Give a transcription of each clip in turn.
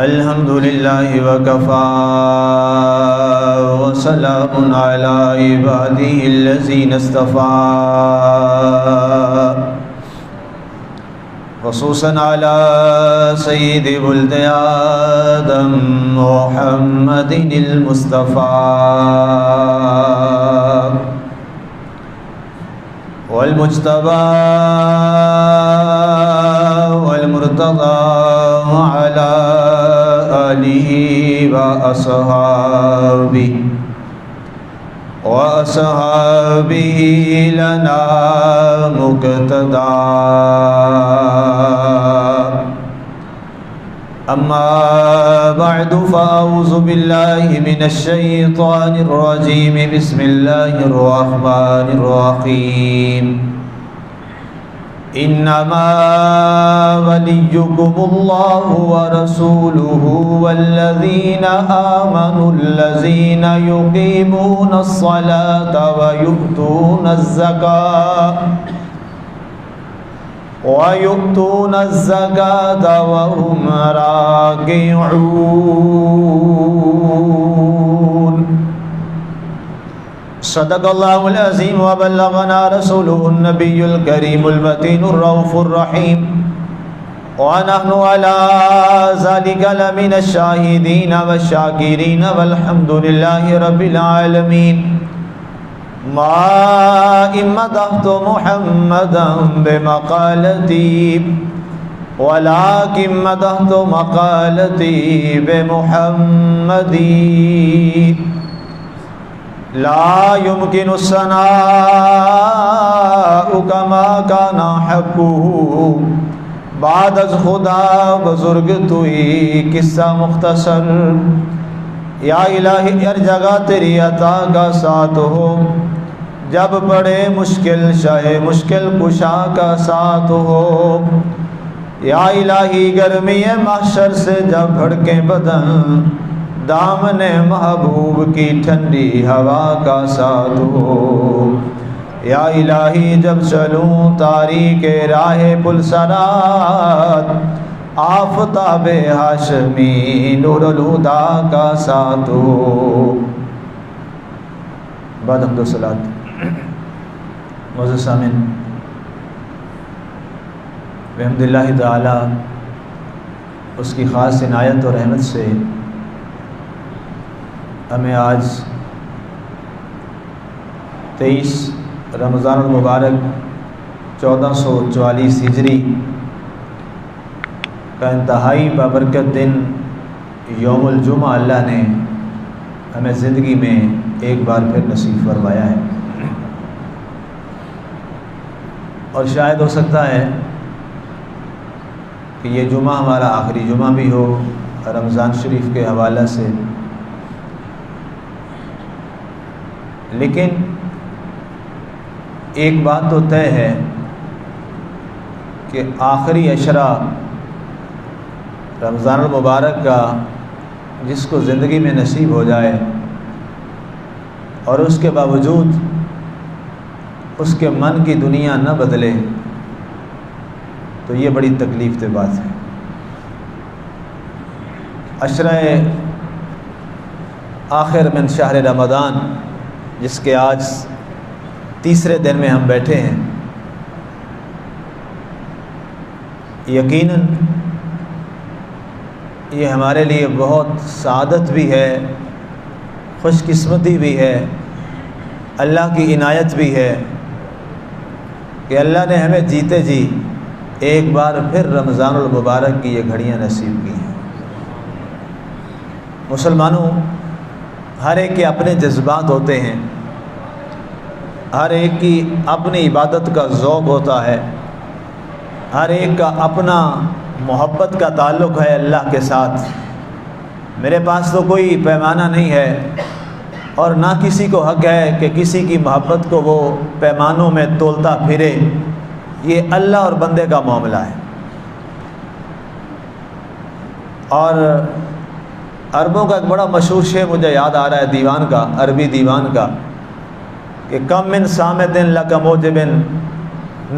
الحمد لله وكفى وسلام على عباده الذين اصطفى خصوصا على سيد ولد آدم محمد المصطفى والمجتبى والمرتضى وعلى آله وأصحابه لنا مقتدى. أما بعد فأعوذ بالله من الشيطان الرجيم. بسم الله الرحمن الرحيم. إنما وليكم الله ورسوله والذين آمنوا الذين يقيمون الصلاة ويؤتون الزكاة وهم راكعون. صدق الله العظيم وبلغنا رسوله النبي الكريم المتين الرؤوف الرحيم. ونحن على ذلك لمن الشاهدين والشاكرين والحمد لله رب العالمين. ما إن مدحت محمدا بمقالتي ولكن مدحت مقالتي بمحمد. لا يمكن الثناء كما كان حقه بعد از خدا بزرگ توئی. قصہ مختصر. یا الہی ہر جگہ تیری عطا کا ساتھ ہو، جب پڑے مشکل شاہ مشکل کشا کا ساتھ ہو. یا الہی گرمی محشر سے جب بھڑکے بدن، دامن محبوب کی ٹھنڈی ہوا کا ساتھ ہو. یا الہی جب چلوں تاریک راہ پلسرات، آفتاب ہاشمی نور الہدا کا ساتھ ہو. بعد حمد و صلات. معزز سامعین، بحمد اللہ تعالی اس کی خاص عنایت اور رحمت سے ہمیں آج 23 رمضان المبارک 1444 ہجری کا انتہائی بابرکت دن یوم الجمعہ اللہ نے ہمیں زندگی میں ایک بار پھر نصیب فرمایا ہے. اور شاید ہو سکتا ہے کہ یہ جمعہ ہمارا آخری جمعہ بھی ہو رمضان شریف کے حوالہ سے، لیکن ایک بات تو طے ہے کہ آخری عشرہ رمضان المبارک کا جس کو زندگی میں نصیب ہو جائے اور اس کے باوجود اس کے من کی دنیا نہ بدلے تو یہ بڑی تکلیف دہ بات ہے. عشرہ آخر من شہر رمضان جس کے آج تیسرے دن میں ہم بیٹھے ہیں، یقیناً یہ ہمارے لیے بہت سعادت بھی ہے، خوش قسمتی بھی ہے، اللہ کی عنایت بھی ہے کہ اللہ نے ہمیں جیتے جی ایک بار پھر رمضان المبارک کی یہ گھڑیاں نصیب کی ہیں. مسلمانوں، ہر ایک کے اپنے جذبات ہوتے ہیں، ہر ایک کی اپنی عبادت کا ذوق ہوتا ہے، ہر ایک کا اپنا محبت کا تعلق ہے اللہ کے ساتھ. میرے پاس تو کوئی پیمانہ نہیں ہے اور نہ کسی کو حق ہے کہ کسی کی محبت کو وہ پیمانوں میں تولتا پھرے. یہ اللہ اور بندے کا معاملہ ہے. اور عربوں کا ایک بڑا مشہور شعر مجھے یاد آ رہا ہے، دیوان کا، عربی دیوان کا، کہ کم من صامت لک موجب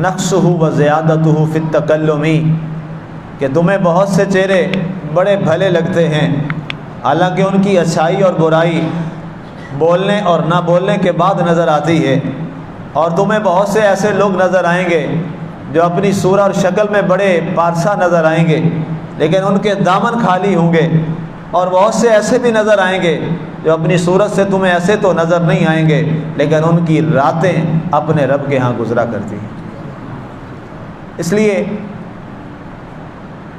نقصہ و زیادتہ فی التکلم کہ تمہیں بہت سے چہرے بڑے بھلے لگتے ہیں، حالانکہ ان کی اچھائی اور برائی بولنے اور نہ بولنے کے بعد نظر آتی ہے، اور تمہیں بہت سے ایسے لوگ نظر آئیں گے جو اپنی صورت اور شکل میں بڑے پارسا نظر آئیں گے لیکن ان کے دامن خالی ہوں گے، اور بہت سے ایسے بھی نظر آئیں گے جو اپنی صورت سے تمہیں ایسے تو نظر نہیں آئیں گے لیکن ان کی راتیں اپنے رب کے ہاں گزرا کرتی ہیں۔ اس لیے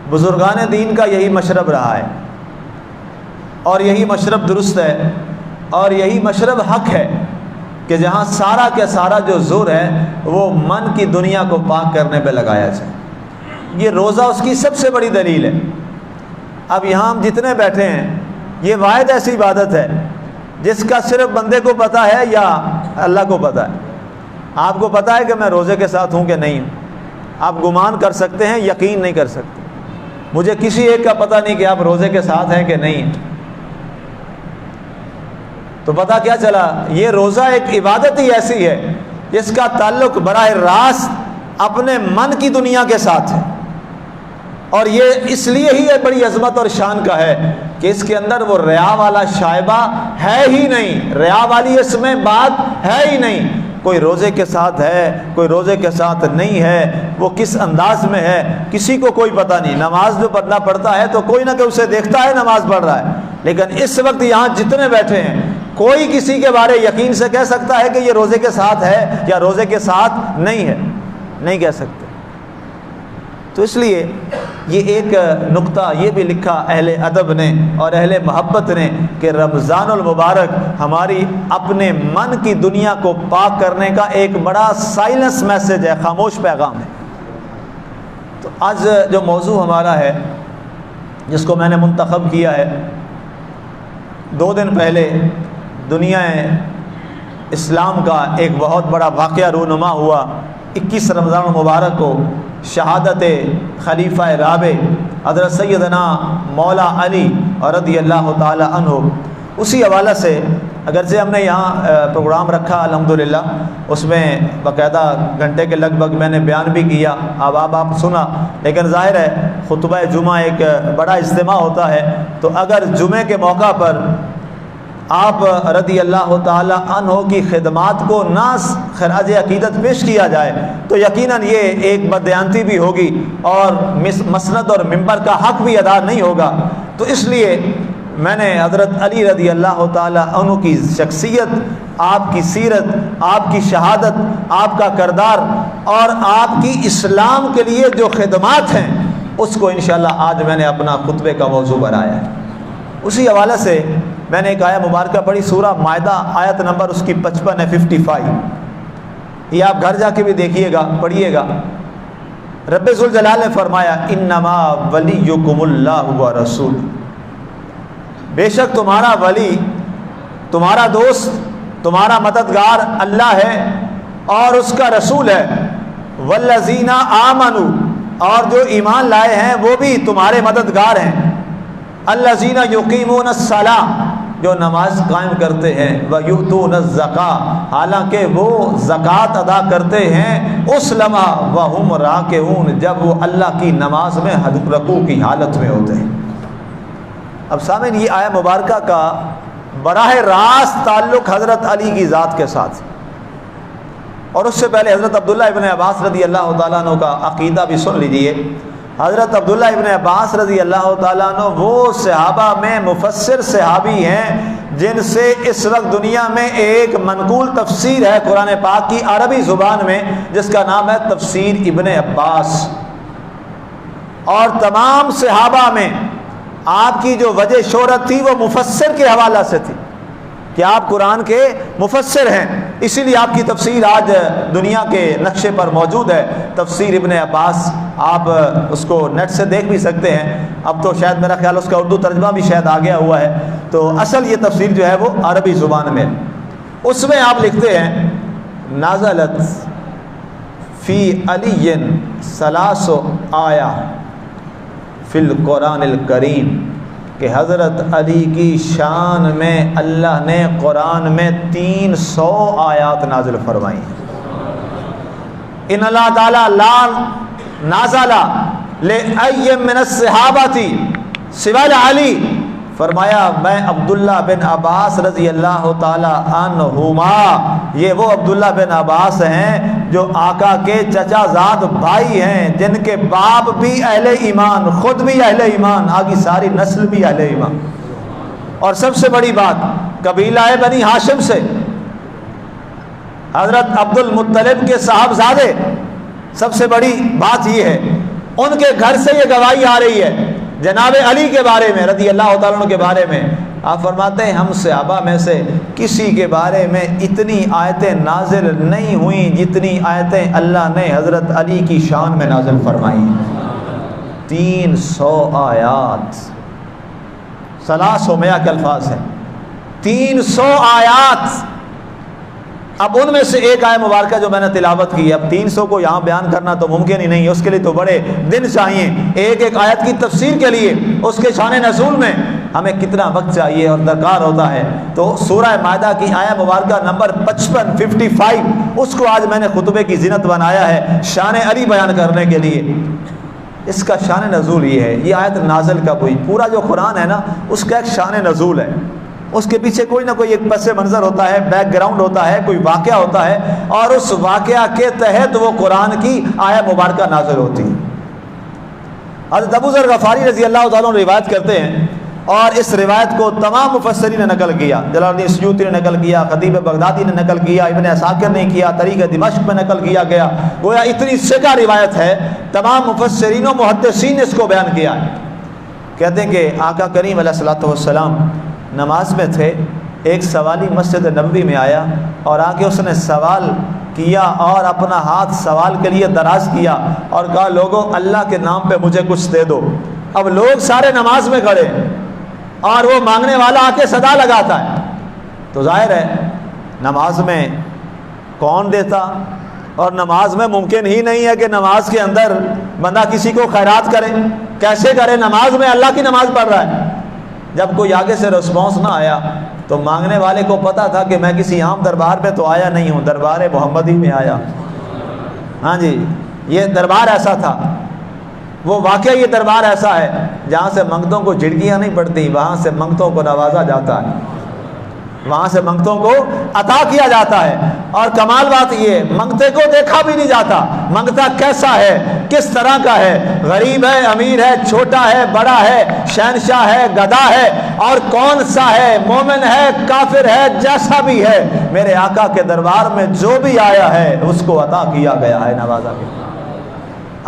بزرگان دین کا یہی مشرب رہا ہے، اور یہی مشرب درست ہے، اور یہی مشرب حق ہے کہ جہاں سارا کے سارا جو زور ہے وہ من کی دنیا کو پاک کرنے پہ لگایا جائے۔ یہ روزہ اس کی سب سے بڑی دلیل ہے۔ اب یہاں ہم جتنے بیٹھے ہیں، یہ واحد ایسی عبادت ہے جس کا صرف بندے کو پتہ ہے یا اللہ کو پتہ ہے۔ آپ کو پتہ ہے کہ میں روزے کے ساتھ ہوں کہ نہیں ہوں، آپ گمان کر سکتے ہیں، یقین نہیں کر سکتے۔ مجھے کسی ایک کا پتہ نہیں کہ آپ روزے کے ساتھ ہیں کہ نہیں ہیں، تو پتہ کیا چلا؟ یہ روزہ ایک عبادت ہی ایسی ہے جس کا تعلق براہ راست اپنے من کی دنیا کے ساتھ ہے، اور یہ اس لیے ہی بڑی عظمت اور شان کا ہے کہ اس کے اندر وہ ریا والا شائبہ ہے ہی نہیں، ریا والی اس میں بات ہے ہی نہیں۔ کوئی روزے کے ساتھ ہے، کوئی روزے کے ساتھ نہیں ہے، وہ کس انداز میں ہے کسی کو کوئی پتہ نہیں۔ نماز جو پڑھنا پڑتا ہے تو کوئی نہ کوئی اسے دیکھتا ہے نماز پڑھ رہا ہے، لیکن اس وقت یہاں جتنے بیٹھے ہیں کوئی کسی کے بارے یقین سے کہہ سکتا ہے کہ یہ روزے کے ساتھ ہے یا روزے کے ساتھ نہیں ہے؟ نہیں کہہ سکتے۔ تو اس لیے یہ ایک نقطہ یہ بھی لکھا اہل ادب نے اور اہل محبت نے کہ رمضان المبارک ہماری اپنے من کی دنیا کو پاک کرنے کا ایک بڑا سائلنس میسج ہے، خاموش پیغام ہے۔ تو آج جو موضوع ہمارا ہے جس کو میں نے منتخب کیا ہے، 2 دن پہلے دنیا اسلام کا ایک بہت بڑا واقعہ رونما ہوا۔ 21 رمضان المبارک کو شہادت خلیفہ رابع حضرت سیدنا مولا علی رضی اللہ تعالی عنہ، اسی حوالے سے اگرچہ ہم نے یہاں پروگرام رکھا الحمدللہ، اس میں باقاعدہ گھنٹے کے لگ بھگ میں نے بیان بھی کیا، اب آپ سنا، لیکن ظاہر ہے خطبہ جمعہ ایک بڑا اجتماع ہوتا ہے، تو اگر جمعے کے موقع پر آپ رضی اللہ تعالی عنہ کی خدمات کو نہ خراج عقیدت پیش کیا جائے تو یقیناً یہ ایک بددیانتی بھی ہوگی اور مسند اور منبر کا حق بھی ادا نہیں ہوگا۔ تو اس لیے میں نے حضرت علی رضی اللہ تعالی عنہ کی شخصیت، آپ کی سیرت، آپ کی شہادت، آپ کا کردار اور آپ کی اسلام کے لیے جو خدمات ہیں اس کو انشاءاللہ آج میں نے اپنا خطبے کا موضوع بنایا ہے۔ اسی حوالے سے میں نے ایک آیت مبارکہ پڑھی، سورہ مائدہ آیت نمبر اس کی 55 ہے، 55۔ یہ آپ گھر جا کے بھی دیکھیے گا، پڑھیے گا۔ رب ذوالجلال نے فرمایا انما ولیکم اللہ ورسول، بے شک تمہارا ولی، تمہارا دوست، تمہارا مددگار اللہ ہے اور اس کا رسول ہے۔ والذین آمنوا، اور جو ایمان لائے ہیں وہ بھی تمہارے مددگار ہیں۔ الذین یقیمون الصلاۃ، جو نماز قائم کرتے ہیں، ویؤتون الزکاۃ، حالانکہ وہ زکوٰۃ ادا کرتے ہیں، اس لمحہ وہم راکعون، جب وہ اللہ کی نماز میں رکوع کی حالت میں ہوتے ہیں۔ اب سامعین، یہ آیہ مبارکہ کا براہ راست تعلق حضرت علی کی ذات کے ساتھ، اور اس سے پہلے حضرت عبداللہ ابن عباس رضی اللہ تعالیٰ عنہ کا عقیدہ بھی سن لیجئے۔ حضرت عبداللہ ابن عباس رضی اللہ تعالیٰ عنہ وہ صحابہ میں مفسر صحابی ہیں جن سے اس وقت دنیا میں ایک منقول تفسیر ہے قرآن پاک کی عربی زبان میں، جس کا نام ہے تفسیر ابن عباس۔ اور تمام صحابہ میں آپ کی جو وجہ شہرت تھی وہ مفسر کے حوالہ سے تھی کہ آپ قرآن کے مفسر ہیں، اسی لیے آپ کی تفسیر آج دنیا کے نقشے پر موجود ہے، تفسیر ابن عباس۔ آپ اس کو نیٹ سے دیکھ بھی سکتے ہیں، اب تو شاید میرا خیال اس کا اردو ترجمہ بھی شاید آ گیا ہوا ہے، تو اصل یہ تفسیر جو ہے وہ عربی زبان میں، اس میں آپ لکھتے ہیں نازلت فی علی ثلاث آیہ فی القرآن الکریم، کہ حضرت علی کی شان میں اللہ نے قرآن میں 300 آیات نازل فرمائی ہیں۔ ان اللہ تعالیٰ لا نازلہ لأي من الصحابة سوى علی، فرمایا میں عبداللہ بن عباس رضی اللہ تعالی عنہما، یہ وہ عبداللہ بن عباس ہیں جو آقا کے چچا زاد بھائی ہیں، جن کے باپ بھی اہل ایمان، خود بھی اہل ایمان، آگی ساری نسل بھی اہل ایمان۔ اور سب سے بڑی بات، قبیلہ بنی ہاشم سے حضرت عبد المطلب کے صاحبزادے، سب سے بڑی بات یہ ہے، ان کے گھر سے یہ گواہی آ رہی ہے جناب علی کے بارے میں رضی اللہ تعالیٰ عنہ کے بارے میں۔ آپ فرماتے ہیں ہم صحابہ میں سے کسی کے بارے میں اتنی آیتیں نازل نہیں ہوئیں جتنی آیتیں اللہ نے حضرت علی کی شان میں نازل فرمائی۔ 300 آیات، 300 کے الفاظ ہیں، 300 آیات۔ اب ان میں سے ایک آیت مبارکہ جو میں نے تلاوت کی ہے، اب 300 کو یہاں بیان کرنا تو ممکن ہی نہیں، اس کے لیے تو بڑے دن چاہیے۔ ایک ایک آیت کی تفسیر کے لیے اس کے شان نزول میں ہمیں کتنا وقت چاہیے اور درکار ہوتا ہے۔ تو سورہ مائدہ کی آیت مبارکہ نمبر 55 اس کو آج میں نے خطبے کی زینت بنایا ہے شان علی بیان کرنے کے لیے۔ اس کا شان نزول یہ ہے، یہ آیت نازل کب ہوئی؟ پورا جو قرآن ہے نا اس کا ایک شان نزول ہے، اس کے پیچھے کوئی نہ کوئی ایک پس منظر ہوتا ہے، بیک گراؤنڈ ہوتا ہے، کوئی واقعہ ہوتا ہے، اور اس واقعہ کے تحت وہ قرآن کی آیت مبارکہ نازل ہوتی ہے۔ حضرت ابو ذر غفاری رضی اللہ تعالیٰ عنہ روایت کرتے ہیں، اور اس روایت کو تمام مفسرین نے نقل کیا، جلال الدین سیوطی نے نقل کیا، خطیب بغدادی نے نقل کیا، ابن عساکر نے کیا، تاریخ دمشق میں نقل کیا گیا، گویا اتنی سگا روایت ہے، تمام مفسرین و محدثین نے اس کو بیان کیا ہے۔ کہتے ہیں کہ آقا کریم علیہ الصلوۃ والسلام نماز میں تھے، ایک سوالی مسجد نبوی میں آیا اور آ کے اس نے سوال کیا اور اپنا ہاتھ سوال کے لیے دراز کیا اور کہا لوگوں اللہ کے نام پہ مجھے کچھ دے دو۔ اب لوگ سارے نماز میں کھڑے اور وہ مانگنے والا آ کے صدا لگاتا ہے، تو ظاہر ہے نماز میں کون دیتا، اور نماز میں ممکن ہی نہیں ہے کہ نماز کے اندر بندہ کسی کو خیرات کرے، کیسے کرے؟ نماز میں اللہ کی نماز پڑھ رہا ہے۔ جب کوئی آگے سے رسپانس نہ آیا تو مانگنے والے کو پتا تھا کہ میں کسی عام دربار پہ تو آیا نہیں ہوں، دربار محمدی میں آیا۔ ہاں جی، یہ دربار ایسا تھا، وہ واقعہ یہ دربار ایسا ہے جہاں سے منگتوں کو جھڑکیاں نہیں پڑتی، وہاں سے منگتوں کو نوازا جاتا ہے، وہاں سے منگتوں کو عطا کیا جاتا ہے۔ اور کمال بات یہ، منگتے کو دیکھا بھی نہیں جاتا، منگتا کیسا ہے، کس طرح کا ہے، غریب ہے، امیر ہے، چھوٹا ہے، بڑا ہے، شہنشاہ ہے، گدھا ہے، اور کون سا ہے، مومن ہے، کافر ہے، جیسا بھی ہے، میرے آقا کے دربار میں جو بھی آیا ہے اس کو عطا کیا گیا ہے، نوازا گیا۔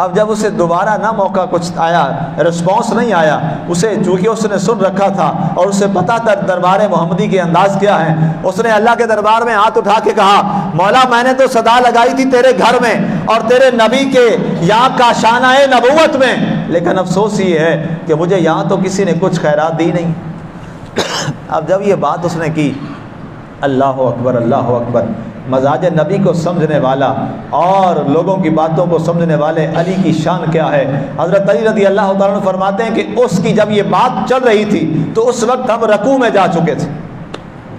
اب جب اسے دوبارہ نہ موقع کچھ آیا، رسپانس نہیں آیا، اسے چونکہ اس نے سن رکھا تھا اور اسے پتا تھا دربار محمدی کے انداز کیا ہے، اس نے اللہ کے دربار میں ہاتھ اٹھا کے کہا مولا میں نے تو صدا لگائی تھی تیرے گھر میں اور تیرے نبی کے یہاں کا شانہ نبوت میں، لیکن افسوس یہ ہے کہ مجھے یہاں تو کسی نے کچھ خیرات دی نہیں۔ اب جب یہ بات اس نے کی، اللہ اکبر اللہ اکبر، مزاج نبی کو سمجھنے والا اور لوگوں کی باتوں کو سمجھنے والے علی کی شان کیا ہے۔ حضرت علی رضی اللہ تعالیٰ عنہ فرماتے ہیں کہ اس کی جب یہ بات چل رہی تھی تو اس وقت ہم رکوع میں جا چکے تھے۔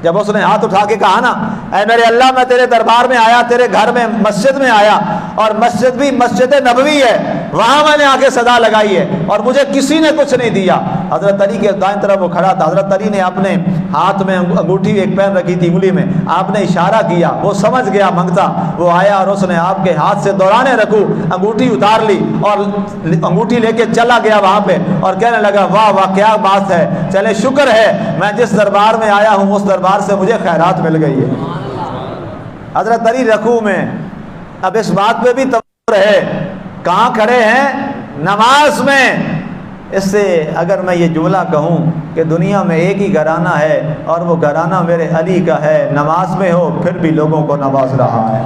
جب اس نے ہاتھ اٹھا کے کہا نا اے میرے اللہ میں تیرے دربار میں آیا، تیرے گھر میں مسجد میں آیا، اور مسجد بھی مسجد نبوی ہے، وہاں میں نے آ کے صدا لگائی ہے اور مجھے کسی نے کچھ نہیں دیا۔ حضرت علی کے دائیں طرف وہ کھڑا تھا، حضرت علی نے اپنے ہاتھ میں انگوٹھی ایک پہن رکھی تھی انگلی میں، آپ نے اشارہ کیا، وہ سمجھ گیا منگتا، وہ آیا اور اس نے آپ کے ہاتھ سے دوران رکوع انگوٹھی اتار لی اور انگوٹھی لے کے چلا گیا وہاں پہ اور کہنے لگا واہ واہ کیا بات ہے، چلے شکر ہے میں جس دربار میں آیا ہوں اس دربار سے مجھے خیرات مل گئی ہے۔ حضرت علی رکوع میں، اب اس بات پہ بھی توجہ ہے، کہاں کھڑے ہیں؟ نماز میں۔ اس سے اگر میں یہ جملہ کہوں کہ دنیا میں ایک ہی گھرانہ ہے اور وہ گھرانہ میرے علی کا ہے، نماز میں ہو پھر بھی لوگوں کو نواز رہا ہے۔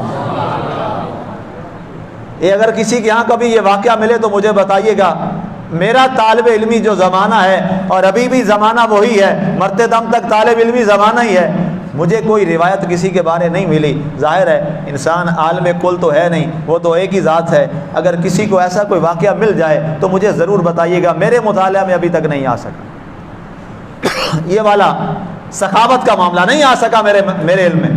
یہ اگر کسی کے ہاں کبھی یہ واقعہ ملے تو مجھے بتائیے گا۔ میرا طالب علمی جو زمانہ ہے اور ابھی بھی زمانہ وہی ہے، مرتے دم تک طالب علمی زمانہ ہی ہے، مجھے کوئی روایت کسی کے بارے نہیں ملی۔ ظاہر ہے انسان عالم کل تو ہے نہیں، وہ تو ایک ہی ذات ہے، اگر کسی کو ایسا کوئی واقعہ مل جائے تو مجھے ضرور بتائیے گا، میرے مطالعہ میں ابھی تک نہیں آ سکا یہ والا سخاوت کا معاملہ نہیں آ سکا میرے علم میں۔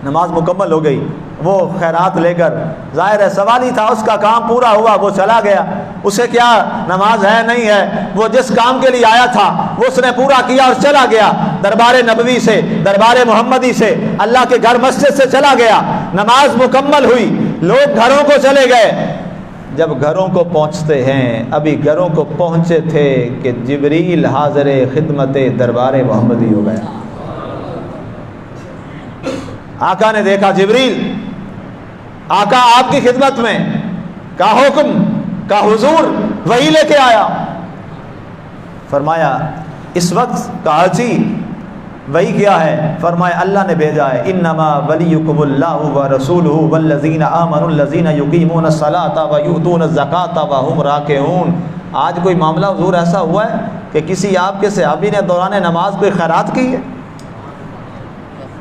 نماز مکمل ہو گئی، وہ خیرات لے کر، ظاہر ہے سوال ہی تھا، اس کا کام پورا ہوا، وہ چلا گیا، اسے کیا نماز ہے نہیں ہے، وہ جس کام کے لیے آیا تھا وہ اس نے پورا کیا اور چلا گیا، دربار نبوی سے، دربار محمدی سے، اللہ کے گھر مسجد سے چلا گیا، نماز مکمل ہوئی، لوگ گھروں کو چلے گئے۔ جب گھروں کو پہنچتے ہیں، ابھی گھروں کو پہنچے تھے کہ جبریل حاضر خدمت دربار محمدی ہو گیا۔ آقا نے دیکھا جبریل، آقا آپ کی خدمت میں، کا حکم، کا حضور، وہی لے کے آیا۔ فرمایا اس وقت کہا جی وہی کیا ہے؟ فرمایا اللہ نے بھیجا ہے، انما ولیکم اللہ ورسولہ والذین آمنوا الذین یقیمون الصلاۃ ویؤتون الزکاۃ وہم راکعون۔ آج کوئی معاملہ حضور ایسا ہوا ہے کہ کسی آپ کے صحابی نے دوران نماز کوئی خیرات کی ہے؟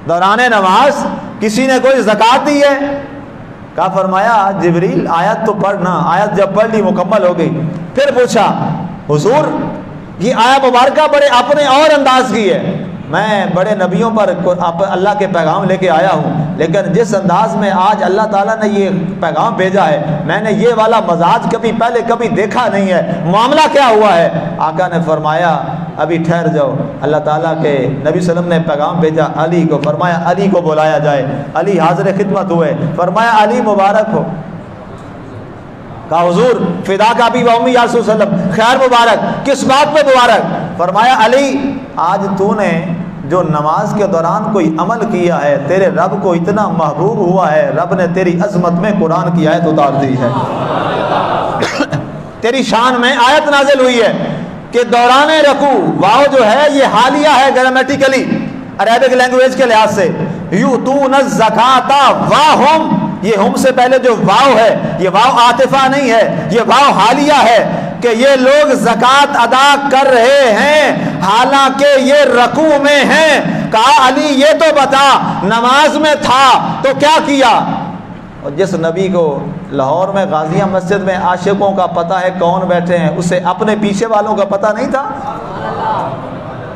دوران نماز کسی نے کوئی زکوٰۃ دی ہے؟ کہا فرمایا جبریل آیت تو پڑھنا، آیت جب پڑھ لی مکمل ہو گئی، پھر پوچھا حضور یہ آیت مبارکہ بڑے اپنے اور انداز کی ہے، میں بڑے نبیوں پر اللہ کے پیغام لے کے آیا ہوں، لیکن جس انداز میں آج اللہ تعالیٰ نے یہ پیغام بھیجا ہے میں نے یہ والا مزاج کبھی پہلے کبھی دیکھا نہیں ہے، معاملہ کیا ہوا ہے؟ آقا نے فرمایا ابھی ٹھہر جاؤ، اللہ تعالیٰ کے نبی صلی اللہ علیہ وسلم نے پیغام بھیجا علی کو، فرمایا علی کو بلایا جائے، علی حاضر خدمت ہوئے، فرمایا علی مبارک ہو۔ کہا حضور فدا کا بھی امی یا رسول اللہ علیہ وسلم، خیر مبارک، کس بات پہ مبارک؟ فرمایا علی آج تو نے جو نماز کے دوران کوئی عمل کیا ہے تیرے رب کو اتنا محبوب ہوا ہے، رب نے تیری عظمت میں قرآن کی آیت اتار دی ہے، تیری شان میں آیت نازل ہوئی ہے کہ دوران رکوع، واو جو ہے یہ حالیہ ہے گرامیٹیکلی عربک لینگویج کے لحاظ سے، یؤتون الزکاۃ وہم، یہ ہم سے پہلے جو واو ہے یہ واو عاطفہ نہیں ہے، یہ واو حالیہ ہے کہ یہ لوگ زکوٰۃ ادا کر رہے ہیں حالانکہ یہ رکوع میں ہیں۔ کہا علی یہ تو بتا نماز میں تھا تو کیا کیا؟ اور جس نبی کو لاہور میں غازیہ مسجد میں عاشقوں کا پتہ ہے کون بیٹھے ہیں، اسے اپنے پیچھے والوں کا پتہ نہیں تھا؟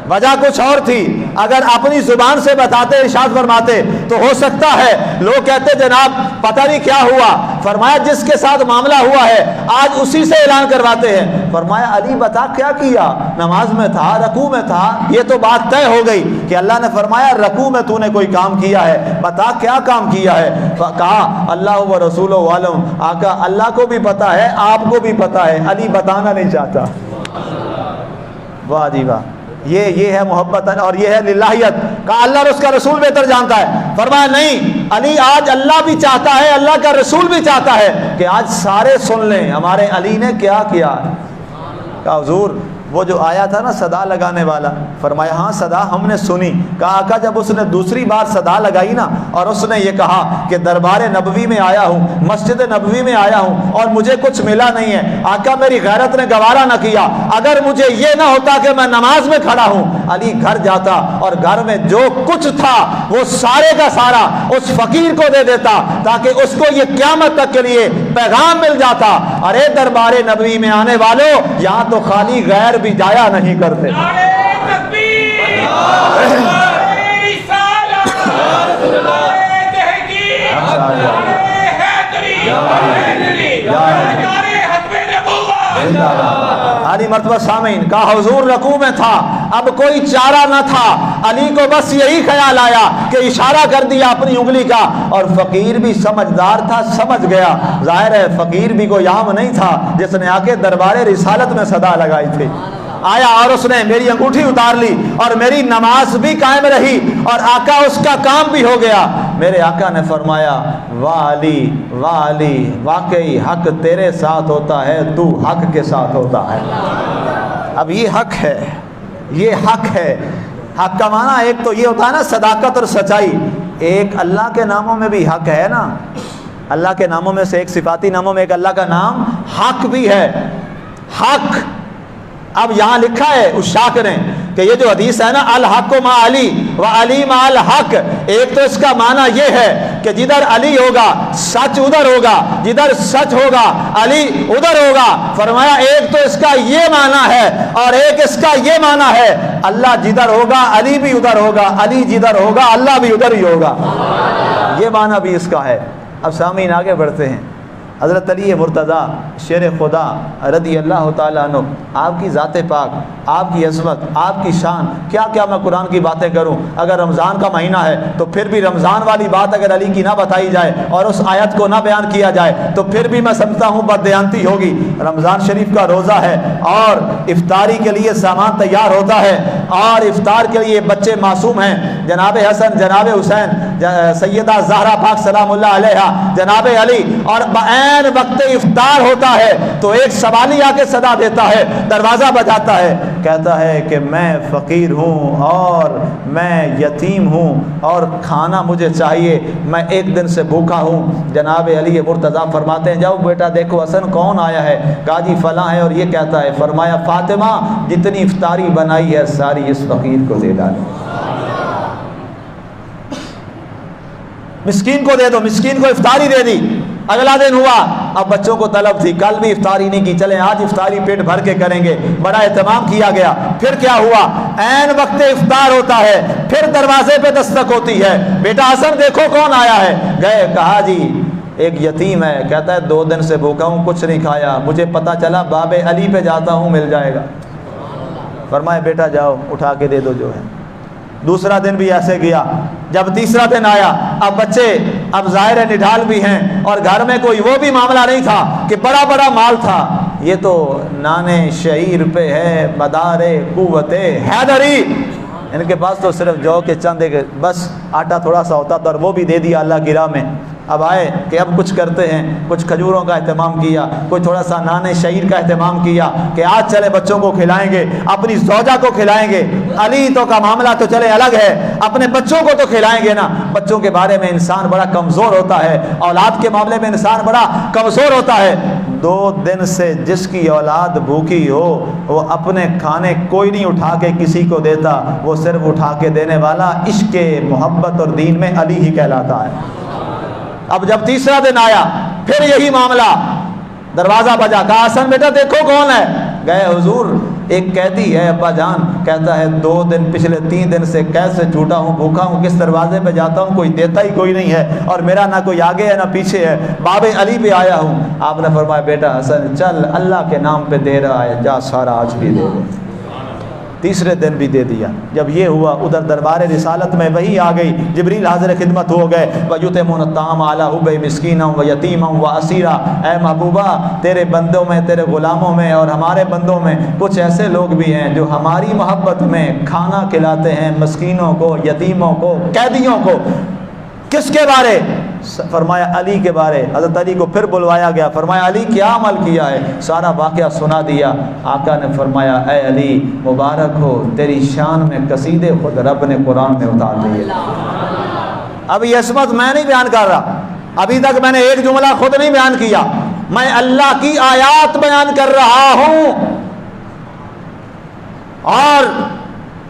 وجہ کچھ اور تھی، اگر اپنی زبان سے بتاتے ارشاد فرماتے تو ہو سکتا ہے لوگ کہتے جناب پتہ نہیں کیا ہوا، فرمایا جس کے ساتھ معاملہ ہوا ہے آج اسی سے اعلان کرواتے ہیں۔ فرمایا علی بتا کیا کیا؟ نماز میں تھا، رکوع میں تھا، یہ تو بات طے ہو گئی کہ اللہ نے فرمایا رکوع میں تو نے کوئی کام کیا ہے، بتا کیا کام کیا ہے؟ کہا اللہ و رسول عالم، آقا اللہ کو بھی پتہ ہے آپ کو بھی پتہ ہے، علی بتانا نہیں چاہتا۔ واہ جی واہ، یہ ہے محبت اور یہ ہے للہیت۔ کہا اللہ اور اس کا رسول بہتر جانتا ہے۔ فرمایا نہیں علی آج اللہ بھی چاہتا ہے، اللہ کا رسول بھی چاہتا ہے کہ آج سارے سن لیں ہمارے علی نے کیا کیا۔ کہا حضور وہ جو آیا تھا نا صدا لگانے والا، فرمایا ہاں صدا ہم نے سنی۔ کہا آقا جب اس نے دوسری بار صدا لگائی نا اور اس نے یہ کہا کہ دربار نبوی میں آیا ہوں، مسجد نبوی میں آیا ہوں اور مجھے کچھ ملا نہیں ہے، آقا میری غیرت نے گوارا نہ کیا، اگر مجھے یہ نہ ہوتا کہ میں نماز میں کھڑا ہوں، علی گھر جاتا اور گھر میں جو کچھ تھا وہ سارے کا سارا اس فقیر کو دے دیتا تاکہ اس کو یہ قیامت تک کے لیے پیغام مل جاتا۔ ارے دربار نبوی میں آنے والوں یہاں تو خالی غیر بھی جایا نہیں کرتے۔ علی مرتبہ سامعین، کہا حضور رکوع میں تھا، اب کوئی چارہ نہ تھا، علی کو بس یہی خیال آیا کہ اشارہ کر دیا اپنی انگلی کا، اور فقیر بھی سمجھدار تھا، سمجھ گیا، ظاہر ہے فقیر بھی کوئی عام نہیں تھا جس نے آ کے دربار رسالت میں صدا لگائی تھی۔ آیا اور اس نے میری انگوٹھی اتار لی اور میری نماز بھی قائم رہی اور آقا اس کا کام بھی ہو گیا۔ میرے آقا نے فرمایا واہ علی واقعی حق تیرے ساتھ ہوتا ہے، تو حق کے ساتھ ہوتا ہے۔ اب یہ حق ہے، یہ حق ہے۔ حق کا معنی ایک تو یہ ہوتا ہے نا صداقت اور سچائی، ایک اللہ کے ناموں میں بھی حق ہے نا، اللہ کے ناموں میں سے ایک صفاتی ناموں میں ایک اللہ کا نام حق بھی ہے۔ حق اب یہاں لکھا ہے اس شاعر نے کہ یہ جو حدیث ہے نا الحق ما علی و علی ما الحق، ایک تو اس کا معنی یہ ہے کہ جدھر علی ہوگا سچ ادھر ہوگا، جدھر سچ ہوگا علی ادھر ہوگا۔ فرمایا ایک تو اس کا یہ معنی ہے اور ایک اس کا یہ معنی ہے اللہ جدھر ہوگا علی بھی ادھر ہوگا، علی جدھر ہوگا اللہ بھی ادھر ہی ہوگا۔ یہ معنی بھی اس کا ہے۔ اب سامعین آگے بڑھتے ہیں۔ حضرت علی مرتضیٰ شیر خدا رضی اللہ تعالیٰ عنہ، آپ کی ذات پاک، آپ کی عظمت، آپ کی شان، کیا کیا میں قرآن کی باتیں کروں۔ اگر رمضان کا مہینہ ہے تو پھر بھی رمضان والی بات اگر علی کی نہ بتائی جائے اور اس آیت کو نہ بیان کیا جائے تو پھر بھی میں سمجھتا ہوں بددیانتی ہوگی۔ رمضان شریف کا روزہ ہے اور افطاری کے لیے سامان تیار ہوتا ہے اور افطار کے لیے بچے معصوم ہیں، جناب حسن، جناب حسین، سیدہ زہرا پاک سلام اللہ علیہا، جناب علی، اور بعین وقت افطار ہوتا ہے تو ایک سوالی آ کے صدا دیتا ہے، دروازہ بجاتا ہے، کہتا ہے کہ میں فقیر ہوں اور میں یتیم ہوں اور کھانا مجھے چاہیے، میں ایک دن سے بھوکا ہوں۔ جناب علی مرتضیٰ فرماتے ہیں جاؤ بیٹا دیکھو حسن کون آیا ہے، کہا جی فلاں ہے اور یہ کہتا ہے، فرمایا فاطمہ جتنی افطاری بنائی ہے ساری اس فقیر کو دے ڈالو، مسکین کو دے دو، مسکین کو افطاری دے دی۔ اگلا دن ہوا، اب بچوں کو طلب تھی، کل بھی افطاری نہیں کی، چلیں آج افطاری پیٹ بھر کے کریں گے، بڑا اہتمام کیا گیا۔ پھر کیا ہوا، عین وقت افطار ہوتا ہے، پھر دروازے پہ دستک ہوتی ہے، بیٹا حسن دیکھو کون آیا ہے، گئے، کہا جی ایک یتیم ہے، کہتا ہے 2 دن سے بھوکا ہوں، کچھ نہیں کھایا، مجھے پتا چلا باب علی پہ جاتا ہوں مل جائے گا۔ فرمایا بیٹا جاؤ اٹھا کے دے دو جو ہے۔ دوسرا دن بھی ایسے گیا، جب تیسرا دن آیا، اب بچے اب ظاہر ہے نڈھال بھی ہیں اور گھر میں کوئی وہ بھی معاملہ نہیں تھا کہ بڑا بڑا مال تھا، یہ تو نانے شعیر پہ ہے مدار قوت حیدری، ان کے پاس تو صرف جو کے چند ایک بس آٹا تھوڑا سا ہوتا تھا اور وہ بھی دے دیا اللہ کی راہ میں۔ اب آئے کہ اب کچھ کرتے ہیں، کچھ کھجوروں کا اہتمام کیا، کوئی تھوڑا سا نانے شعیر کا اہتمام کیا کہ آج چلے بچوں کو کھلائیں گے، اپنی زوجہ کو کھلائیں گے، علی تو کا معاملہ تو چلے الگ ہے، اپنے بچوں کو تو کھلائیں گے نا۔ بچوں کے بارے میں انسان بڑا کمزور ہوتا ہے، اولاد کے معاملے میں انسان بڑا کمزور ہوتا ہے۔ 2 دن سے جس کی اولاد بھوکی ہو وہ اپنے کھانے کوئی نہیں اٹھا کے کسی کو دیتا، وہ صرف اٹھا کے دینے والا عشق محبت اور دین میں علی ہی کہلاتا ہے۔ اب جب تیسرا دن آیا پھر یہی معاملہ، دروازہ بجا، کہا حسن بیٹا دیکھو کون ہے، گئے حضور ایک قیدی ہے ابا جان، کہتا ہے 2 دن پچھلے 3 دن سے کیسے جھوٹا ہوں، بھوکا ہوں، کس دروازے پہ جاتا ہوں کوئی دیتا ہی کوئی نہیں ہے اور میرا نہ کوئی آگے ہے نہ پیچھے ہے، باب علی پہ آیا ہوں۔ آپ نے فرمایا بیٹا حسن چل اللہ کے نام پہ دے رہا ہے، جا سارا آج بھی دے دے۔ تیسرے دن بھی دے دیا۔ جب یہ ہوا ادھر دربار رسالت میں وہی آ گئی، جبریل حاضر خدمت ہو گئے، وَيُطْعِمُونَ الطَّعَامَ عَلَىٰ حُبِّهِ مِسْكِينًا وَيَتِيمًا وَأَسِيرًا، اے محبوبہ تیرے بندوں میں، تیرے غلاموں میں اور ہمارے بندوں میں کچھ ایسے لوگ بھی ہیں جو ہماری محبت میں کھانا کھلاتے ہیں مسکینوں کو، یتیموں کو، قیدیوں کو۔ کس کے بارے؟ فرمایا علی کے بارے۔ حضرت علی کو پھر بلوایا گیا، فرمایا علی کیا عمل کیا ہے، سارا واقعہ سنا دیا۔ آقا نے فرمایا اے علی مبارک ہو، تیری شان میں قصیدے خود رب نے قرآن میں اتار دیے۔ اب یہ عصمت میں نہیں بیان کر رہا، ابھی تک میں نے ایک جملہ خود نہیں بیان کیا، میں اللہ کی آیات بیان کر رہا ہوں۔ اور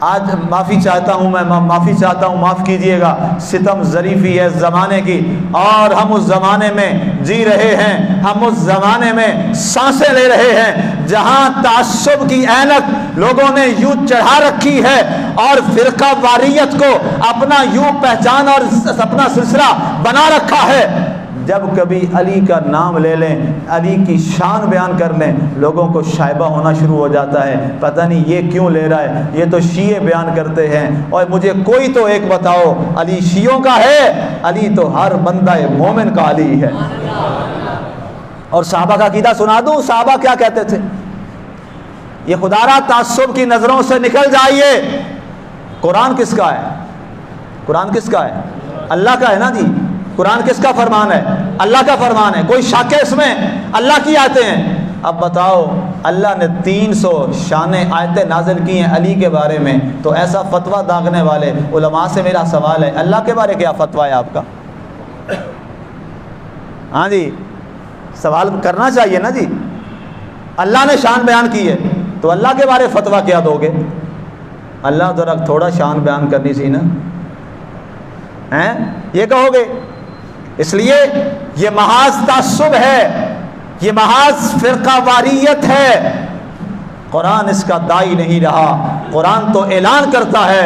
آج معافی چاہتا ہوں، میں معافی چاہتا ہوں، معاف کیجئے گا، ستم ظریفی ہے زمانے کی اور ہم اس زمانے میں جی رہے ہیں، ہم اس زمانے میں سانسیں لے رہے ہیں جہاں تعصب کی اینک لوگوں نے یوں چڑھا رکھی ہے اور فرقہ واریت کو اپنا یوں پہچان اور اپنا سلسلہ بنا رکھا ہے۔ جب کبھی علی کا نام لے لیں، علی کی شان بیان کر لیں، لوگوں کو شائبہ ہونا شروع ہو جاتا ہے، پتہ نہیں یہ کیوں لے رہا ہے، یہ تو شیعہ بیان کرتے ہیں، اور مجھے کوئی تو ایک بتاؤ علی شیعوں کا ہے؟ علی تو ہر بندہ مومن کا علی ہے۔ اور صحابہ کا عقیدہ سنا دوں، صحابہ کیا کہتے تھے؟ یہ خدا را تعصب کی نظروں سے نکل جائیے، قرآن کس کا ہے؟ قرآن کس کا ہے؟ اللہ کا ہے نا جی۔ قرآن کس کا فرمان ہے؟ اللہ کا فرمان ہے، کوئی شک ہے اس میں؟ اللہ کی آیتیں ہیں۔ اب بتاؤ اللہ نے 300 شان آیتیں نازل کی ہیں علی کے بارے میں، تو ایسا فتویٰ داغنے والے علماء سے میرا سوال ہے اللہ کے بارے کیا فتویٰ ہے آپ کا؟ ہاں جی سوال کرنا چاہیے نا جی۔ اللہ نے شان بیان کی ہے تو اللہ کے بارے فتویٰ کیا دو گے؟ اللہ ذرا تھوڑا شان بیان کرنی سی نا، ہیں یہ کہو گے؟ اس لیے یہ محاذ تعصب ہے، یہ محاذ فرقہ واریت ہے۔ قرآن اس کا دائی نہیں رہا، قرآن تو اعلان کرتا ہے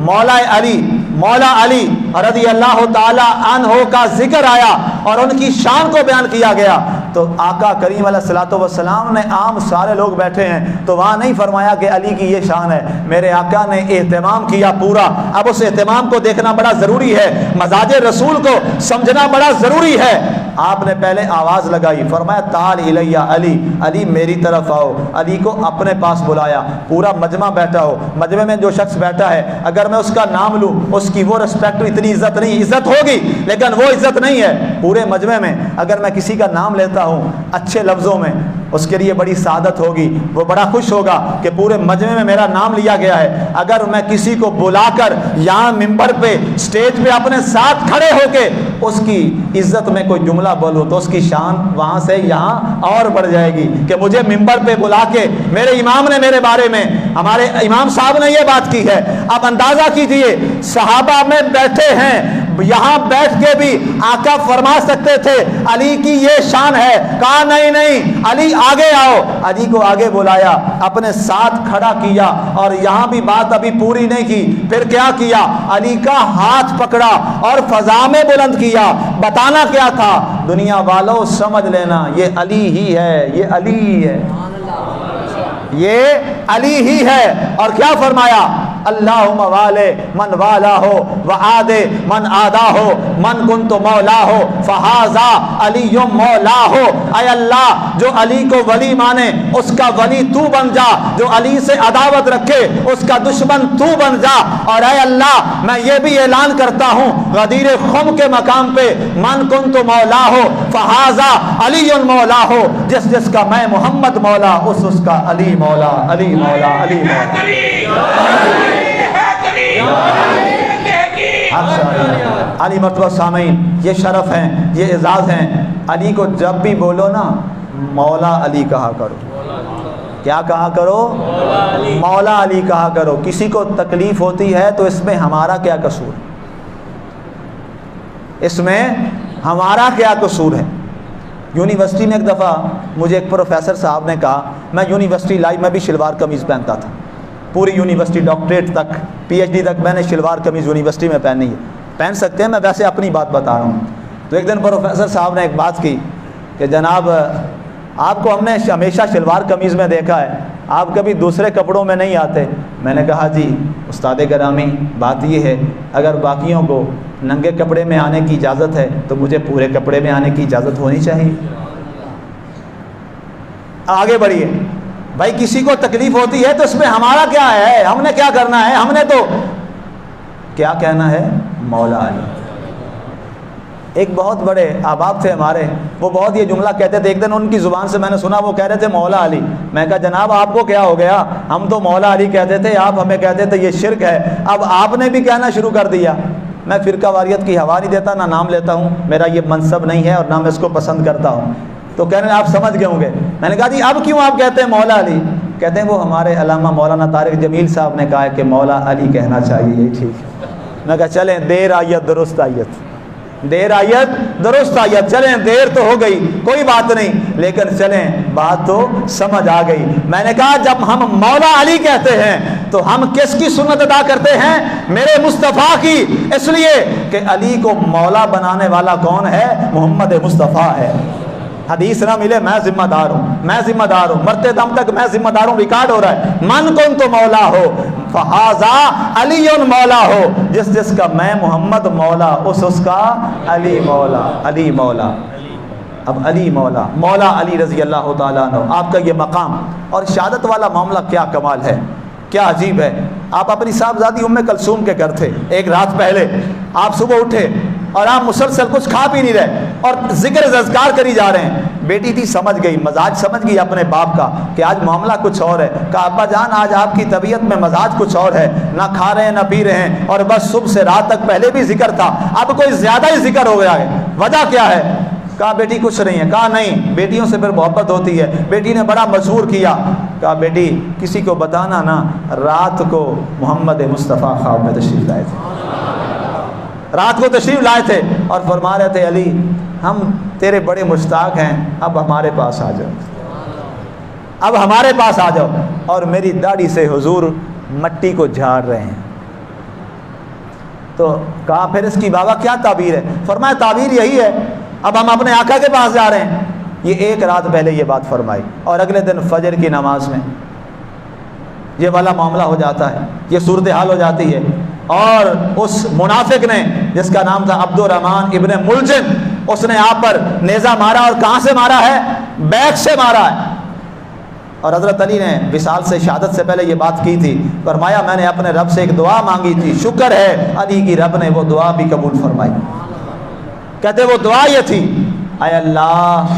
مولا علی رضی اللہ تعالی عنہ کا ذکر آیا اور ان کی شان کو بیان کیا گیا تو آقا کریم علیہ الصلوۃ والسلام نے عام سارے لوگ بیٹھے ہیں تو وہاں نہیں فرمایا کہ علی کی یہ شان ہے، میرے آقا نے اہتمام کیا پورا۔ اب اس اہتمام کو دیکھنا بڑا ضروری ہے، مزاج رسول کو سمجھنا بڑا ضروری ہے۔ آپ نے پہلے آواز لگائی، فرمایا تعال الیہ علی، علی میری طرف آؤ، علی کو اپنے پاس بلایا۔ پورا مجمع بیٹھا ہو، مجمع میں جو شخص بیٹھا ہے اگر میں اس کا نام لوں اس کی وہ رسپیکٹ اتنی عزت نہیں، عزت ہوگی لیکن وہ عزت نہیں ہے۔ پورے مجمع میں اگر میں کسی کا نام لیتا ہوں اچھے لفظوں میں اس کے لیے بڑی سعادت ہوگی، وہ بڑا خوش ہوگا کہ پورے مجمع میں میرا نام لیا گیا ہے۔ اگر میں کسی کو بلا کر یہاں ممبر پہ اسٹیج پہ اپنے ساتھ کھڑے ہو کے اس کی عزت میں کوئی جملہ بولوں تو اس کی شان وہاں سے یہاں اور بڑھ جائے گی کہ مجھے ممبر پہ بلا کے میرے امام نے میرے بارے میں، ہمارے امام صاحب نے یہ بات کی ہے۔ اب اندازہ کیجئے صحابہ میں بیٹھے ہیں، یہاں بیٹھ کے بھی آقا فرما سکتے تھے علی کی یہ شان ہے، کہا نہیں نہیں علی آگے آؤ، علی کو آگے بلایا، اپنے ساتھ کھڑا کیا اور یہاں بھی بات ابھی پوری نہیں کی، پھر کیا کیا، علی کا ہاتھ پکڑا اور فضا میں بلند کیا۔ بتانا کیا تھا، دنیا والوں سمجھ لینا یہ علی ہی ہے، یہ علی ہی ہے، یہ علی ہی ہے۔ اور کیا فرمایا، اللہم والے من والا ہو وعاد من آدا ہو من کنت مولا ہو فہذا علی مولا ہو۔ اے اللہ جو علی کو ولی مانے اس کا ولی تو بن جا، جو علی سے عداوت رکھے اس کا دشمن تو بن جا۔ اور اے اللہ میں یہ بھی اعلان کرتا ہوں غدیر خم کے مقام پہ من کنت مولا ہو فہذا علی مولا ہو، جس جس کا میں محمد مولا اس کا علی مولا، علی مولا، علی مولا۔ علی مرتبہ سامعین یہ شرف ہیں، یہ اعزاز ہیں، علی کو جب بھی بولو نا مولا علی کہا کرو۔ کیا کہا کرو؟ مولا علی کہا کرو۔ کسی کو تکلیف ہوتی ہے تو اس میں ہمارا کیا قصور ہے؟ اس میں ہمارا کیا قصور ہے؟ یونیورسٹی میں ایک دفعہ مجھے ایک پروفیسر صاحب نے کہا، میں یونیورسٹی لائف میں بھی شلوار قمیض پہنتا تھا، پوری یونیورسٹی ڈاکٹریٹ تک پی ایچ ڈی تک میں نے شلوار قمیض یونیورسٹی میں پہنی ہے، پہن سکتے ہیں، میں ویسے اپنی بات بتا رہا ہوں۔ تو ایک دن پروفیسر صاحب نے ایک بات کی کہ جناب آپ کو ہم نے ہمیشہ شلوار قمیض میں دیکھا ہے، آپ کبھی دوسرے کپڑوں میں نہیں آتے۔ میں نے کہا جی استاد گرامی بات یہ ہے اگر باقیوں کو ننگے کپڑے میں آنے کی اجازت ہے تو مجھے پورے کپڑے میں آنے کی اجازت ہونی چاہیے۔ آگے بڑھیے بھائی، کسی کو تکلیف ہوتی ہے تو اس میں ہمارا کیا ہے؟ ہم نے کیا کرنا ہے؟ ہم نے تو کیا کہنا ہے؟ مولا علی۔ ایک بہت بڑے احباب تھے ہمارے، وہ بہت یہ جملہ کہتے تھے، ایک دن ان کی زبان سے میں نے سنا وہ کہہ رہے تھے مولا علی۔ میں کہا جناب آپ کو کیا ہو گیا؟ ہم تو مولا علی کہتے تھے، آپ ہمیں کہتے تھے یہ شرک ہے، اب آپ نے بھی کہنا شروع کر دیا۔ میں فرقہ واریت کی ہوا نہیں دیتا، نہ نام لیتا ہوں، میرا یہ منصب نہیں ہے اور نہ میں اس کو پسند کرتا ہوں۔ تو کہنے لگے آپ سمجھ گئے ہوں گے۔ میں نے کہا جی اب کیوں آپ کہتے ہیں مولا علی؟ کہتے ہیں وہ ہمارے علامہ مولانا طارق جمیل صاحب نے کہا ہے کہ مولا علی کہنا چاہیے، یہی ٹھیک ہے۔ میں کہا چلیں دیر آیت درست آیت، دیر آیت درست آیت، چلیں دیر تو ہو گئی کوئی بات نہیں لیکن چلیں بات تو سمجھ آ گئی۔ میں نے کہا جب ہم مولا علی کہتے ہیں تو ہم کس کی سنت ادا کرتے ہیں؟ میرے مصطفیٰ کی، اس لیے کہ علی کو مولا بنانے والا کون ہے؟ محمد مصطفیٰ ہے۔ حدیث نہ ملے میں ذمہ دار ہوں، میں ذمہ دار ہوں، مرتے دم تک میں ذمہ دار ہوں، ریکارڈ ہو رہا ہے۔ من کن تو مولا ہو فہذا علی مولا ہو، جس جس کا میں محمد مولا اس کا علی مولا، علی مولا۔ اب علی مولا، مولا علی رضی اللہ تعالیٰ عنہ، آپ کا یہ مقام اور شہادت والا معاملہ کیا کمال ہے، کیا عجیب ہے۔ آپ اپنی صاحبزادی ام کلثوم کے گھر تھے، ایک رات پہلے آپ صبح اٹھے اور آپ مسلسل کچھ کھا پی نہیں رہے اور ذکر اذکار کری جا رہے ہیں۔ بیٹی تھی سمجھ گئی، مزاج سمجھ گئی اپنے باپ کا کہ آج معاملہ کچھ اور ہے۔ کہا ابا جان آج آپ کی طبیعت میں مزاج کچھ اور ہے، نہ کھا رہے ہیں نہ پی رہے ہیں اور بس صبح سے رات تک پہلے بھی ذکر تھا، اب کوئی زیادہ ہی ذکر ہو گیا ہے، وجہ کیا ہے؟ کہا بیٹی کچھ نہیں ہے۔ کہا نہیں، بیٹیوں سے پھر محبت ہوتی ہے۔ بیٹی نے بڑا مشہور کیا، کہا بیٹی کسی کو بتانا نا رات کو محمد مصطفیٰ خواب میں تشریف لائے تھے، رات کو تشریف لائے تھے اور فرما رہے تھے علی ہم تیرے بڑے مشتاق ہیں، اب ہمارے پاس آ جاؤ، اب ہمارے پاس آ جاؤ۔ اور میری داڑھی سے حضور مٹی کو جھاڑ رہے ہیں، تو کہا پھر اس کی بابا کیا تعبیر ہے؟ فرمایا تعبیر یہی ہے، اب ہم اپنے آقا کے پاس جا رہے ہیں۔ یہ ایک رات پہلے یہ بات فرمائی، اور اگلے دن فجر کی نماز میں یہ والا معاملہ ہو جاتا ہے، یہ صورتحال ہو جاتی ہے، اور اس منافق نے جس کا نام تھا عبد الرحمن ابن ملجم، اس نے آپ پر نیزہ مارا، اور کہاں سے مارا ہے؟ بیک سے مارا ہے۔ اور حضرت علی نے وصال سے، شہادت سے پہلے یہ بات کی تھی، فرمایا میں نے اپنے رب سے ایک دعا مانگی تھی، شکر ہے علی کی رب نے وہ دعا بھی قبول فرمائی۔ کہتے وہ دعا یہ تھی، اے اللہ،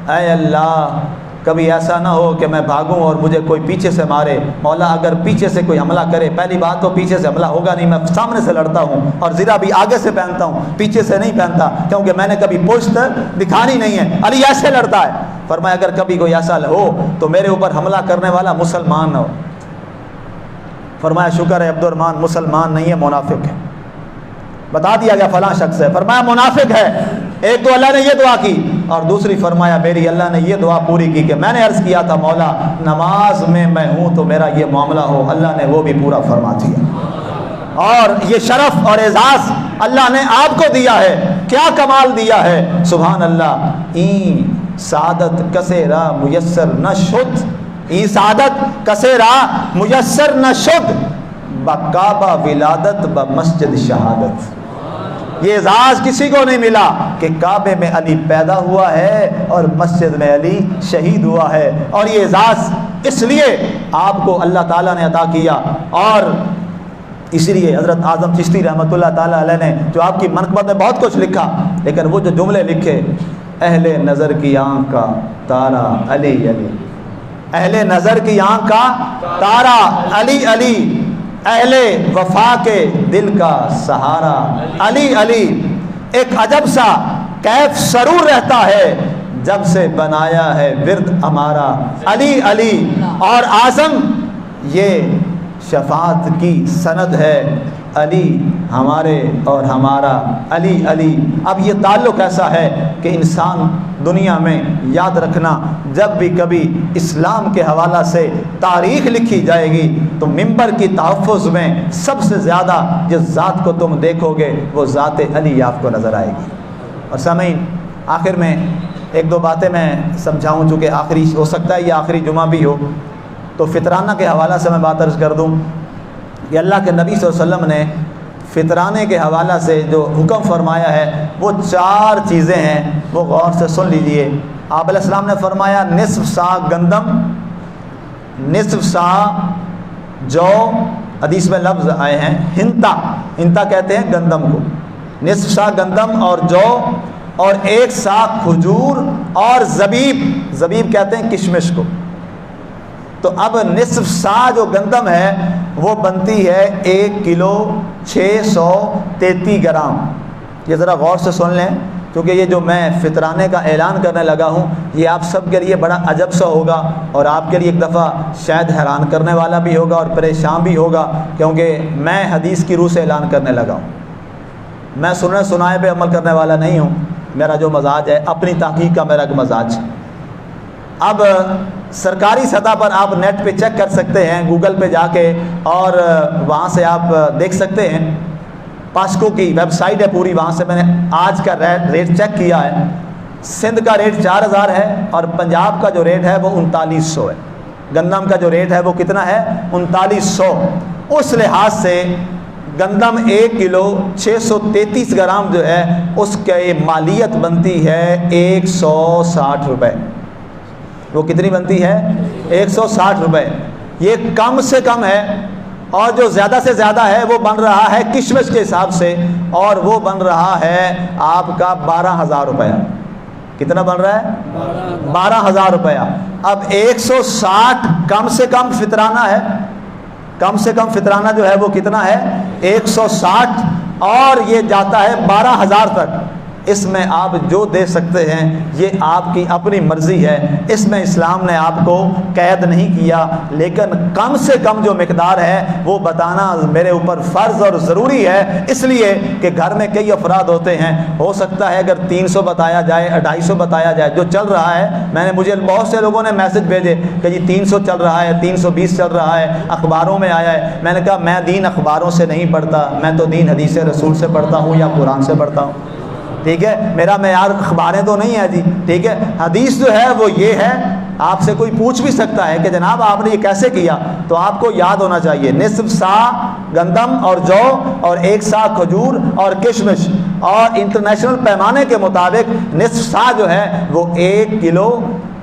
اے اللہ، کبھی ایسا نہ ہو کہ میں بھاگوں اور مجھے کوئی پیچھے سے مارے۔ مولا اگر پیچھے سے کوئی حملہ کرے، پہلی بات تو پیچھے سے حملہ ہوگا نہیں، میں سامنے سے لڑتا ہوں، اور زرہ بھی آگے سے پہنتا ہوں، پیچھے سے نہیں پہنتا، کیونکہ میں نے کبھی پشت دکھانی نہیں ہے۔ علی ایسے لڑتا ہے۔ فرمایا اگر کبھی کوئی ایسا ہو تو میرے اوپر حملہ کرنے والا مسلمان نہ ہو۔ فرمایا شکر ہے عبد الرحمن مسلمان نہیں ہے، منافق ہے۔ بتا دیا گیا فلاں شخص ہے، فرمایا منافق ہے۔ ایک تو اللہ نے یہ دعا کی، اور دوسری فرمایا میری اللہ نے یہ دعا پوری کی کہ میں نے عرض کیا تھا مولا نماز میں میں ہوں تو میرا یہ معاملہ ہو، اللہ نے وہ بھی پورا فرما دیا۔ اور یہ شرف اور اعزاز اللہ نے آپ کو دیا ہے، کیا کمال دیا ہے، سبحان اللہ۔ این سعادت کسے را میسر نہ شد، این سعادت کسے را میسر نہ شد، بکعبہ ولادت بمسجد شہادت۔ یہ اعزاز کسی کو نہیں ملا کہ کعبے میں علی پیدا ہوا ہے اور مسجد میں علی شہید ہوا ہے، اور یہ اعزاز اس لیے آپ کو اللہ تعالیٰ نے عطا کیا۔ اور اسی لیے حضرت اعظم چشتی رحمۃ اللہ تعالیٰ علیہ نے جو آپ کی منقبت میں بہت کچھ لکھا، لیکن وہ جو جملے لکھے، اہل نظر کی آنکھ کا تارا علی علی، اہل نظر کی آنکھ کا تارا علی علی، اہل وفا کے دل کا سہارا علی علی، ایک عجب سا کیف سرور رہتا ہے جب سے بنایا ہے ورد ہمارا علی علی، اور اعظم یہ شفاعت کی سند ہے علی ہمارے اور ہمارا علی علی۔ اب یہ تعلق ایسا ہے کہ انسان دنیا میں یاد رکھنا، جب بھی کبھی اسلام کے حوالہ سے تاریخ لکھی جائے گی تو ممبر کی تحفظ میں سب سے زیادہ جس ذات کو تم دیکھو گے وہ ذات علی آپ کو نظر آئے گی۔ اور سامعین، آخر میں ایک دو باتیں میں سمجھاؤں، چونکہ آخری ہو سکتا ہے یہ آخری جمعہ بھی ہو، تو فطرانہ کے حوالہ سے میں بات عرض کر دوں کہ اللہ کے نبی صلی اللہ علیہ وسلم نے فطرانے کے حوالہ سے جو حکم فرمایا ہے وہ 4 چیزیں ہیں، وہ غور سے سن لیجئے۔ آپ علیہ السلام نے فرمایا نصف سا گندم، نصف سا جو، حدیث میں لفظ آئے ہیں ہنتا، ہنتا کہتے ہیں گندم کو، نصف سا گندم اور جو، اور 1 سا کھجور، اور زبیب، زبیب کہتے ہیں کشمش کو۔ تو اب نصف سا جو گندم ہے وہ بنتی ہے 1 کلو 633 گرام۔ یہ ذرا غور سے سن لیں، کیونکہ یہ جو میں فطرانے کا اعلان کرنے لگا ہوں یہ آپ سب کے لیے بڑا عجب سا ہوگا، اور آپ کے لیے ایک دفعہ شاید حیران کرنے والا بھی ہوگا اور پریشان بھی ہوگا، کیونکہ میں حدیث کی روح سے اعلان کرنے لگا ہوں۔ میں سننے سنائے پہ عمل کرنے والا نہیں ہوں، میرا جو مزاج ہے اپنی تحقیق کا میرا ایک مزاج ہے۔ اب سرکاری سطح پر آپ نیٹ پہ چیک کر سکتے ہیں، گوگل پہ جا کے، اور وہاں سے آپ دیکھ سکتے ہیں، پاسکو کی ویب سائٹ ہے پوری، وہاں سے میں نے آج کا ریٹ چیک کیا ہے۔ سندھ کا ریٹ 4000 ہے، اور پنجاب کا جو ریٹ ہے وہ 3900 ہے۔ گندم کا جو ریٹ ہے وہ کتنا ہے؟ 3900۔ اس لحاظ سے گندم 1 کلو 633 گرام جو ہے اس کی مالیت بنتی ہے 160 روپے۔ وہ کتنی بنتی ہے؟ 160 روپے۔ یہ کم سے کم ہے، اور جو زیادہ سے زیادہ ہے وہ بن رہا ہے کشمش کے حساب سے، اور وہ بن رہا ہے آپ کا 12000 روپیہ۔ کتنا بن رہا ہے؟ 12000 روپیہ۔ اب 160 کم سے کم فطرانہ ہے، کم سے کم فطرانہ جو ہے وہ کتنا ہے؟ 160، اور یہ جاتا ہے 12000 تک۔ اس میں آپ جو دے سکتے ہیں یہ آپ کی اپنی مرضی ہے، اس میں اسلام نے آپ کو قید نہیں کیا، لیکن کم سے کم جو مقدار ہے وہ بتانا میرے اوپر فرض اور ضروری ہے، اس لیے کہ گھر میں کئی افراد ہوتے ہیں، ہو سکتا ہے اگر 300 بتایا جائے 250 بتایا جائے جو چل رہا ہے، میں نے مجھے بہت سے لوگوں نے میسج بھیجے کہ جی 300 چل رہا ہے، 320 چل رہا ہے، اخباروں میں آیا ہے، میں نے کہا میں دین اخباروں سے نہیں پڑھتا، میں تو دین حدیث رسول سے پڑھتا ہوں یا قرآن سے پڑھتا ہوں، ٹھیک ہے، میرا معیار اخباریں تو نہیں ہے جی، ٹھیک ہے، حدیث جو ہے وہ یہ ہے۔ آپ سے کوئی پوچھ بھی سکتا ہے کہ جناب آپ نے یہ کیسے کیا، تو آپ کو یاد ہونا چاہیے نصف سا گندم اور جو اور 1 سا کھجور اور کشمش، اور انٹرنیشنل پیمانے کے مطابق نصف سا جو ہے وہ 1 کلو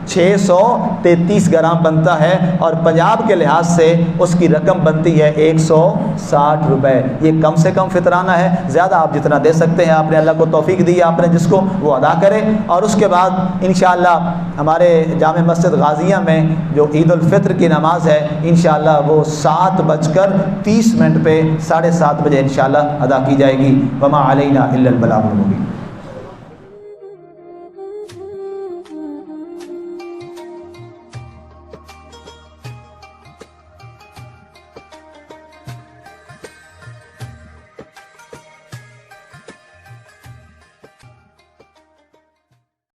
633 گرام بنتا ہے، اور پنجاب کے لحاظ سے اس کی رقم بنتی ہے 160 روپے۔ یہ کم سے کم فطرانہ ہے، زیادہ آپ جتنا دے سکتے ہیں، آپ نے اللہ کو توفیق دی، آپ نے جس کو وہ ادا کرے۔ اور اس کے بعد انشاءاللہ ہمارے جامع مسجد غازیہ میں جو عید الفطر کی نماز ہے انشاءاللہ وہ 7:30 پہ 7:30 بجے انشاءاللہ ادا کی جائے گی۔ وما علینا الا البلاغ المبین۔